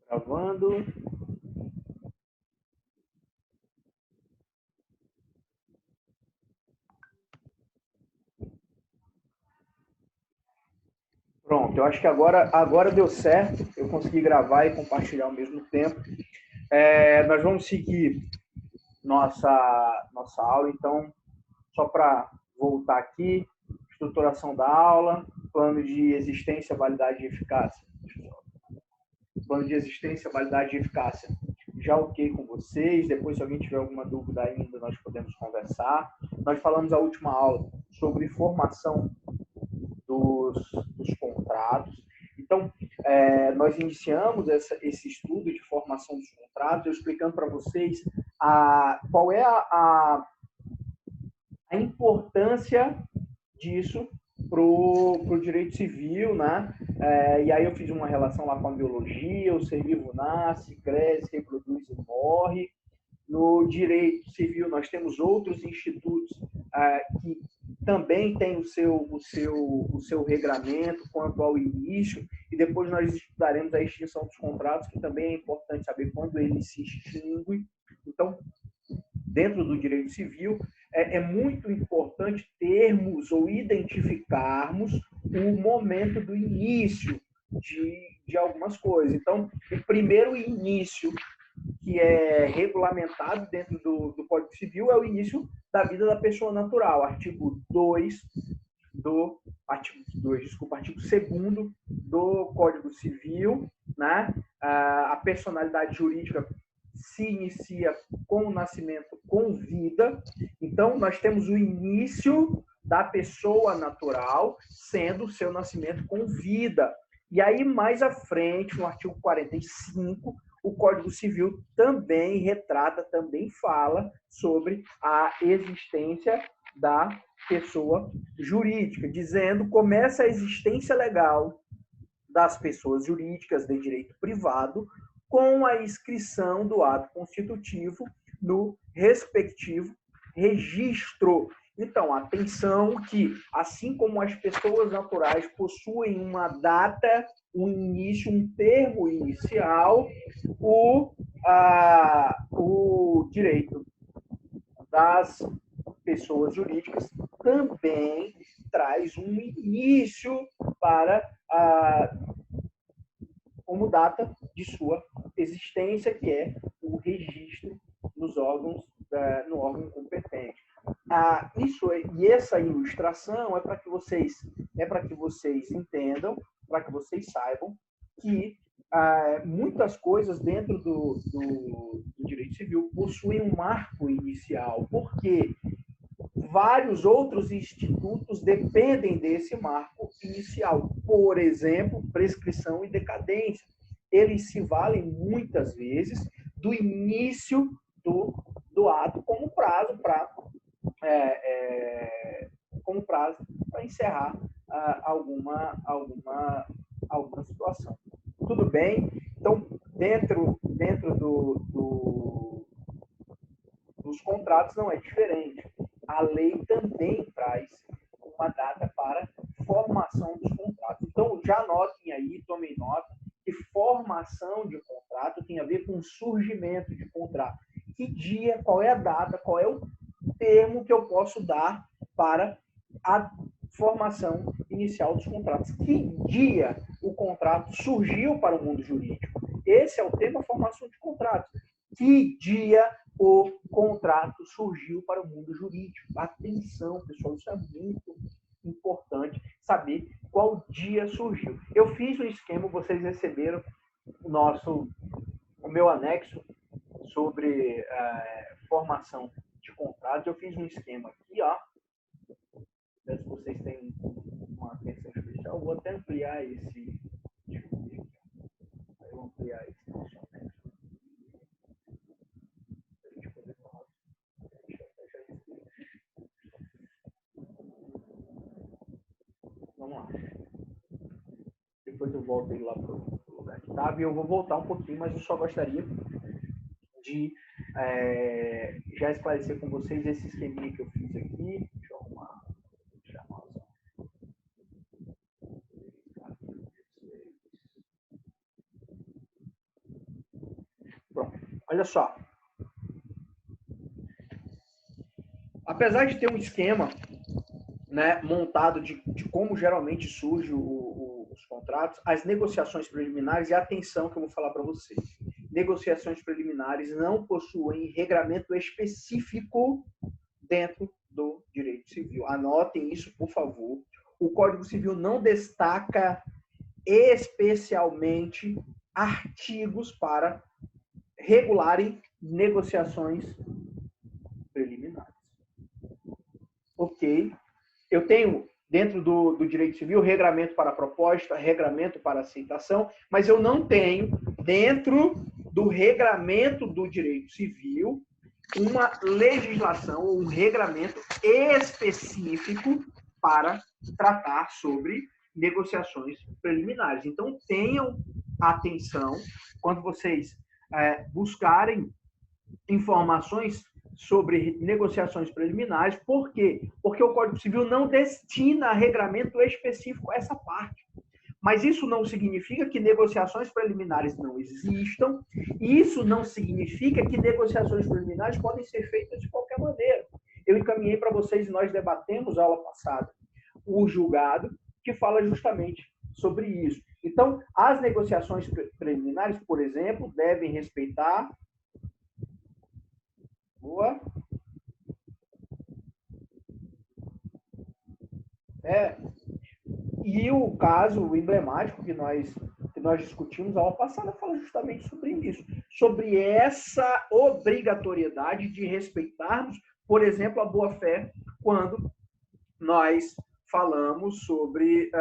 Gravando. Pronto, eu acho que agora deu certo. Eu consegui gravar e compartilhar ao mesmo tempo. Nós vamos seguir nossa aula, então, só para voltar aqui, estruturação da aula, plano de existência, validade e eficácia. Plano de existência, validade e eficácia. Já ok com vocês, depois se alguém tiver alguma dúvida ainda, nós podemos conversar. Nós falamos a última aula sobre formação dos contratos. Então, nós iniciamos esse estudo de formação dos contratos, eu explicando para vocês qual é a importância disso para o direito civil, né? E aí eu fiz uma relação lá com a biologia, o ser vivo nasce, cresce, reproduz e morre. No direito civil, nós temos outros institutos que também têm o seu regramento quanto ao início, e depois nós estudaremos a extinção dos contratos, que também é importante saber quando ele se extingue. Então, dentro do direito civil, é muito importante termos ou identificarmos o momento do início de algumas coisas. Então, o primeiro início que é regulamentado dentro do Código Civil é o início da vida da pessoa natural, artigo 2 artigo 2º do Código Civil, né? A personalidade jurídica se inicia com o nascimento com vida. Então, nós temos o início da pessoa natural sendo o seu nascimento com vida. E aí, mais à frente, no artigo 45, o Código Civil também retrata, também fala sobre a existência da pessoa jurídica, dizendo começa a existência legal das pessoas jurídicas de direito privado com a inscrição do ato constitutivo no respectivo registro. Então, atenção que, assim como as pessoas naturais possuem uma data, um início, um termo inicial, o direito das pessoas jurídicas também traz um início para como data de sua existência, que é o registro nos órgãos, no órgão competente. E essa ilustração é para que vocês entendam, para que vocês saibam que muitas coisas dentro do direito civil possuem um marco inicial, porque vários outros institutos dependem desse marco inicial. Por exemplo, prescrição e decadência. Eles se valem muitas vezes do início do ato como prazo para encerrar alguma situação. Tudo bem? Então, dentro dos contratos não é diferente. A lei também traz uma data para formação dos contratos. Então, já anotem aí, tomem nota, que formação de contrato tem a ver com surgimento de contrato. Que dia, qual é a data, qual é o termo que eu posso dar para a formação inicial dos contratos. Que dia o contrato surgiu para o mundo jurídico? Esse é o tema formação de contratos. Que dia o contrato surgiu para o mundo jurídico? Atenção, pessoal, isso é muito importante saber qual dia surgiu. Eu fiz um esquema, vocês receberam o meu anexo sobre formação de contratos. Eu fiz um esquema aqui, ó. Se vocês têm uma atenção especial, vou até ampliar esse. Deixa eu ver aqui. Eu vou ampliar esse anexo. Vamos lá. Depois eu volto lá para o lugar que estava e eu vou voltar um pouquinho, mas eu só gostaria de já esclarecer com vocês esse esqueminha que eu fiz aqui. Deixa eu arrumar. Pronto. Olha só. Apesar de ter um esquema, né, montado de como geralmente surgem os contratos, as negociações preliminares, e atenção que eu vou falar para vocês, negociações preliminares não possuem regramento específico dentro do direito civil. Anotem isso, por favor. O Código Civil não destaca especialmente artigos para regularem negociações preliminares. Ok? Eu tenho, dentro do direito civil, regramento para proposta, regramento para aceitação, mas eu não tenho, dentro do regramento do direito civil, uma legislação ou um regramento específico para tratar sobre negociações preliminares. Então, tenham atenção quando vocês buscarem informações sobre negociações preliminares. Por quê? Porque o Código Civil não destina regramento específico a essa parte. Mas isso não significa que negociações preliminares não existam. Isso não significa que negociações preliminares podem ser feitas de qualquer maneira. Eu encaminhei para vocês, nós debatemos aula passada, o julgado, que fala justamente sobre isso. Então, as negociações preliminares, por exemplo, devem respeitar... Boa. E o caso emblemático que nós discutimos na aula passada fala justamente sobre isso, sobre essa obrigatoriedade de respeitarmos, por exemplo, a boa-fé, quando nós falamos sobre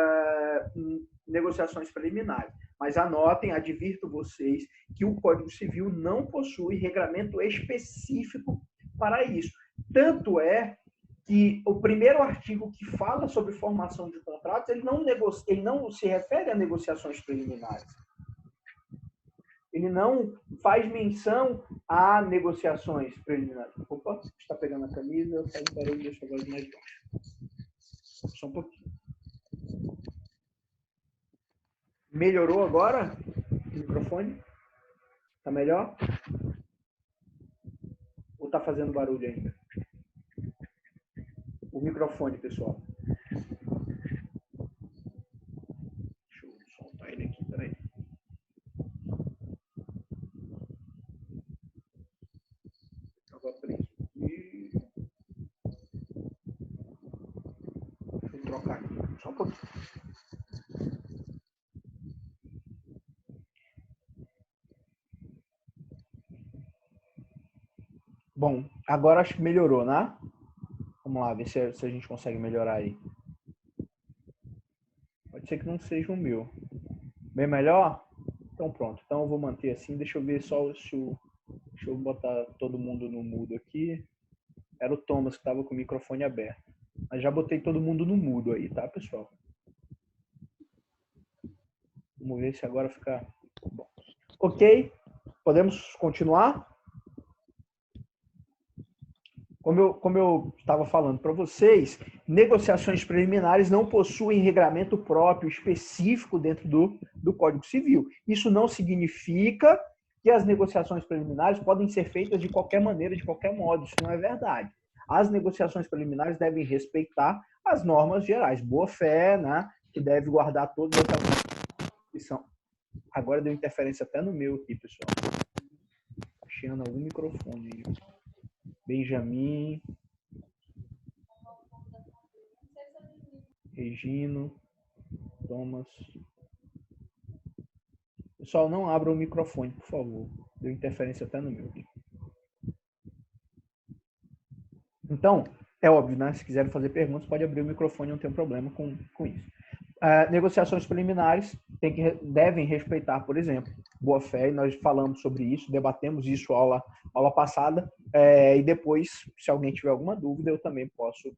negociações preliminares. Mas anotem, advirto vocês, que o Código Civil não possui regramento específico para isso. Tanto é que o primeiro artigo que fala sobre formação de contratos, ele não se refere a negociações preliminares. Ele não faz menção a negociações preliminares. Opa, está pegando a camisa, sai do barulho, deixa eu ver mais baixo. Só um pouquinho. Melhorou agora o microfone? Está melhor? Ou está fazendo barulho ainda? O microfone, pessoal. Deixa eu soltar ele aqui, peraí. Estava preso. Deixa eu trocar aqui, só um pouquinho. Bom, agora acho que melhorou, né? Vamos lá, ver se a gente consegue melhorar aí. Pode ser que não seja o meu. Bem melhor? Então pronto. Então eu vou manter assim. Deixa eu ver só se o... Deixa eu botar todo mundo no mudo aqui. Era o Thomas que estava com o microfone aberto. Mas já botei todo mundo no mudo aí, tá, pessoal? Vamos ver se agora fica bom. Ok? Podemos continuar? Como eu estava falando para vocês, negociações preliminares não possuem regramento próprio, específico dentro do Código Civil. Isso não significa que as negociações preliminares podem ser feitas de qualquer maneira, de qualquer modo. Isso não é verdade. As negociações preliminares devem respeitar as normas gerais. Boa-fé, né? Que deve guardar todas as... Agora deu interferência até no meu aqui, pessoal. Achando algum microfone aí. Benjamin, Regino, Thomas. Pessoal, não abra o microfone, por favor. Deu interferência até no meu. Então, é óbvio, né? Se quiserem fazer perguntas, pode abrir o microfone, não tem problema com isso. Negociações preliminares devem respeitar, por exemplo, boa-fé, nós falamos sobre isso, debatemos isso aula passada, e depois, se alguém tiver alguma dúvida, eu também posso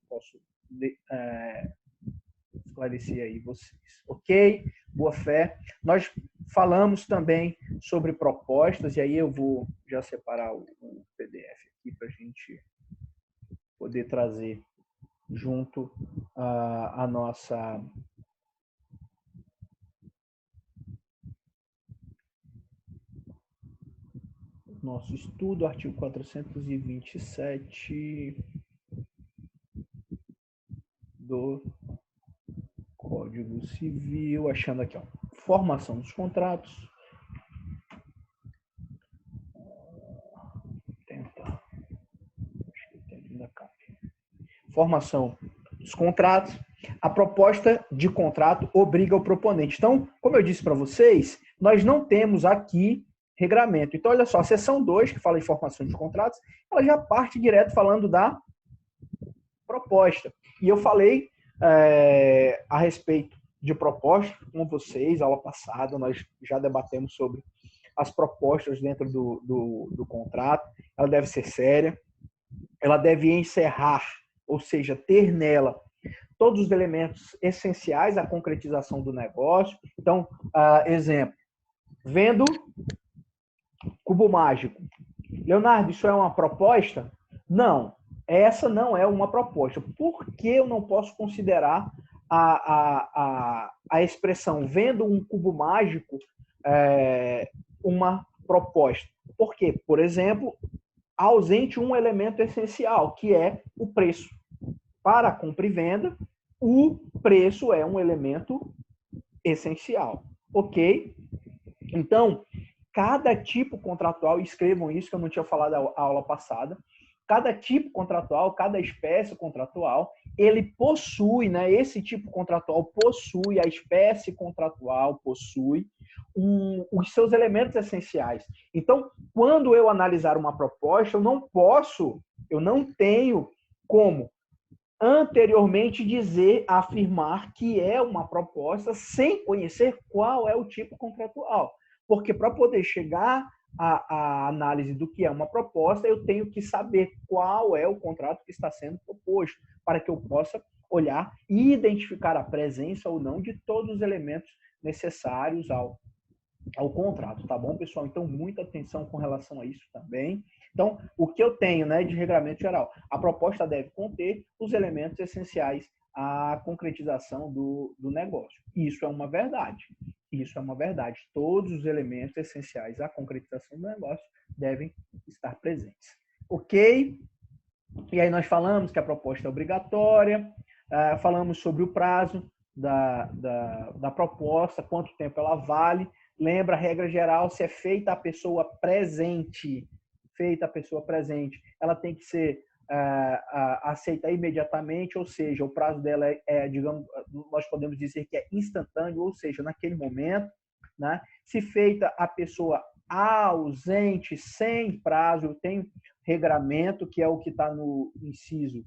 esclarecer aí vocês. Ok? Boa-fé. Nós falamos também sobre propostas, e aí eu vou já separar o PDF aqui para a gente poder trazer junto a nossa... nosso estudo, artigo 427 do Código Civil, achando aqui, ó, formação dos contratos. Tentar. Acho que tem ainda cá. Formação dos contratos. A proposta de contrato obriga o proponente. Então, como eu disse para vocês, nós não temos aqui regramento. Então, olha só, a seção 2, que fala em formação de contratos, ela já parte direto falando da proposta. E eu falei a respeito de proposta com vocês, aula passada, nós já debatemos sobre as propostas dentro do contrato. Ela deve ser séria, ela deve encerrar, ou seja, ter nela todos os elementos essenciais à concretização do negócio. Então, exemplo, vendo cubo mágico. Leonardo, isso é uma proposta? Não, essa não é uma proposta. Por que eu não posso considerar a expressão vendo um cubo mágico uma proposta? Porque, por exemplo, ausente um elemento essencial, que é o preço. Para a compra e venda, o preço é um elemento essencial, ok? Então, cada tipo contratual, escrevam isso que eu não tinha falado na aula passada, cada tipo contratual, cada espécie contratual, ele possui, né, esse tipo contratual possui, a espécie contratual possui os seus elementos essenciais. Então, quando eu analisar uma proposta, eu não tenho como anteriormente afirmar que é uma proposta sem conhecer qual é o tipo contratual. Porque para poder chegar à análise do que é uma proposta, eu tenho que saber qual é o contrato que está sendo proposto, para que eu possa olhar e identificar a presença ou não de todos os elementos necessários ao contrato, tá bom, pessoal? Então, muita atenção com relação a isso também. Então, o que eu tenho, né, de regramento geral? A proposta deve conter os elementos essenciais à concretização do negócio. Isso é uma verdade. Isso é uma verdade. Todos os elementos essenciais à concretização do negócio devem estar presentes. Ok? E aí nós falamos que a proposta é obrigatória, falamos sobre o prazo da proposta, quanto tempo ela vale. Lembra a regra geral, se é feita a pessoa presente, ela tem que ser aceita imediatamente, ou seja, o prazo dela digamos, nós podemos dizer que é instantâneo, ou seja, naquele momento, né? Se feita a pessoa ausente, sem prazo, tem regramento, que é o que está no inciso,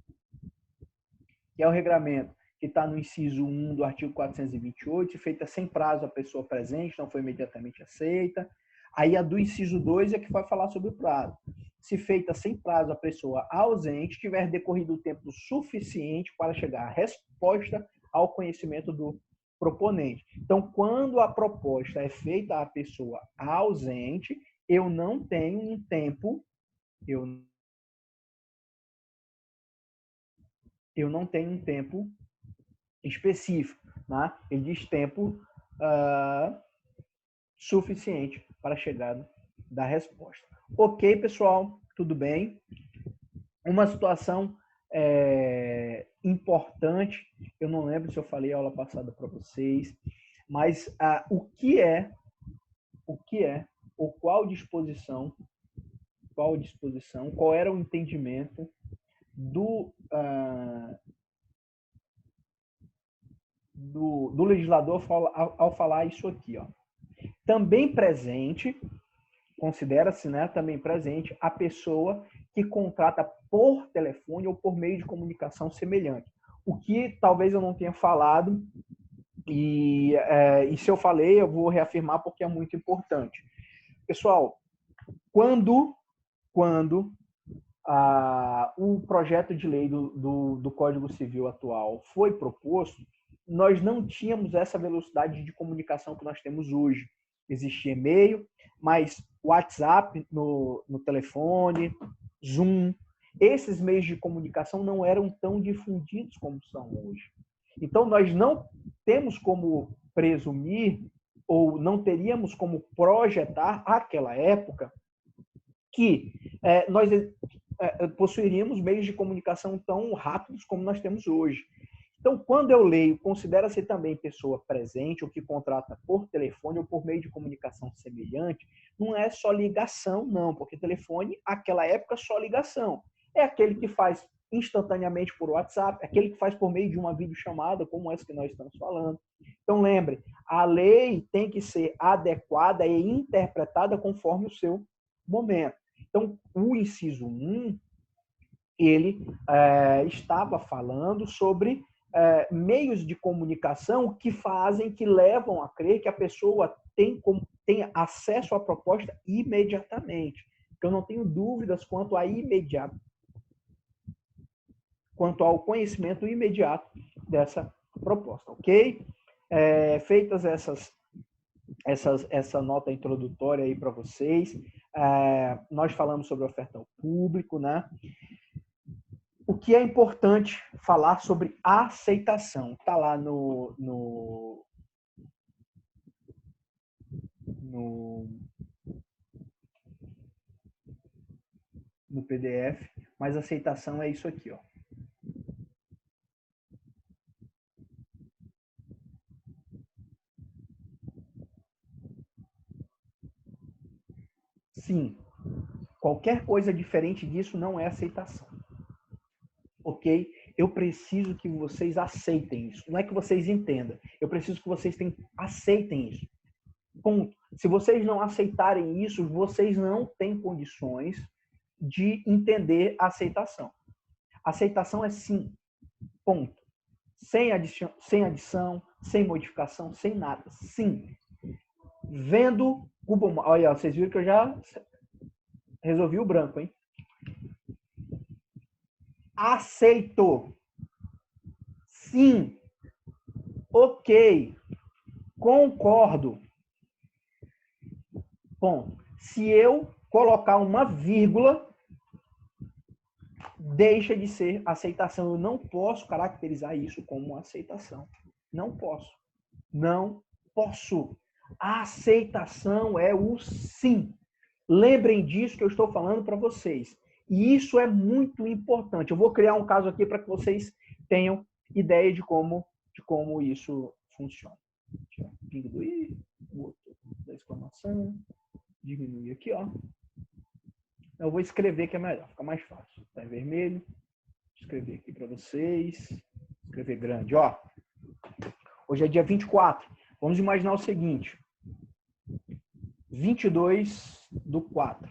que é o regramento que está no inciso 1 do artigo 428, feita sem prazo a pessoa presente, não foi imediatamente aceita. Aí a do inciso 2 é que vai falar sobre o prazo. Se feita sem prazo a pessoa ausente, tiver decorrido o tempo suficiente para chegar à resposta ao conhecimento do proponente. Então, quando a proposta é feita à pessoa ausente, eu não tenho um tempo, eu não tenho um tempo específico, né? Ele diz tempo suficiente para a chegada da resposta. Ok, pessoal, tudo bem? Uma situação importante, eu não lembro se eu falei a aula passada para vocês, mas ou qual disposição, qual era o entendimento do legislador ao falar isso aqui, ó. Também presente, considera-se, né, também presente a pessoa que contrata por telefone ou por meio de comunicação semelhante. O que talvez eu não tenha falado, e se eu falei, eu vou reafirmar porque é muito importante. Pessoal, quando o projeto de lei do Código Civil atual foi proposto, nós não tínhamos essa velocidade de comunicação que nós temos hoje. Existia e-mail, mas WhatsApp no telefone, Zoom, esses meios de comunicação não eram tão difundidos como são hoje. Então, nós não temos como presumir ou não teríamos como projetar, àquela época, que nós possuiríamos meios de comunicação tão rápidos como nós temos hoje. Então, quando eu leio, considera-se também pessoa presente, ou que contrata por telefone ou por meio de comunicação semelhante, não é só ligação, não, porque telefone, naquela época, só ligação. É aquele que faz instantaneamente por WhatsApp, aquele que faz por meio de uma videochamada, como essa que nós estamos falando. Então, lembre, a lei tem que ser adequada e interpretada conforme o seu momento. Então, o inciso 1, ele estava falando sobre meios de comunicação que fazem, que levam a crer que a pessoa tem acesso à proposta imediatamente. Eu não tenho dúvidas quanto ao conhecimento imediato dessa proposta, ok? Feitas essa nota introdutória aí para vocês, nós falamos sobre oferta ao público, né? O que é importante falar sobre aceitação? Está lá no PDF, mas aceitação é isso aqui, ó. Sim, qualquer coisa diferente disso não é aceitação. Ok? Eu preciso que vocês aceitem isso. Não é que vocês entendam. Eu preciso que vocês aceitem isso. Ponto. Se vocês não aceitarem isso, vocês não têm condições de entender a aceitação. Aceitação é sim. Ponto. Sem adição, sem modificação, sem nada. Sim. Vendo Google. Olha, vocês viram que eu já resolvi o branco, hein? Aceito. Sim. Ok. Concordo. Bom, se eu colocar uma vírgula, deixa de ser aceitação. Eu não posso caracterizar isso como aceitação. Não posso. Não posso. A aceitação é o sim. Lembrem disso que eu estou falando para vocês. E isso é muito importante. Eu vou criar um caso aqui para que vocês tenham ideia de como isso funciona. Pingo do i, da exclamação, diminuir aqui, ó. Eu vou escrever que é melhor, fica mais fácil. Tá em vermelho. Vou escrever aqui para vocês. Escrever grande, ó. Hoje é dia 24. Vamos imaginar o seguinte. 22/4.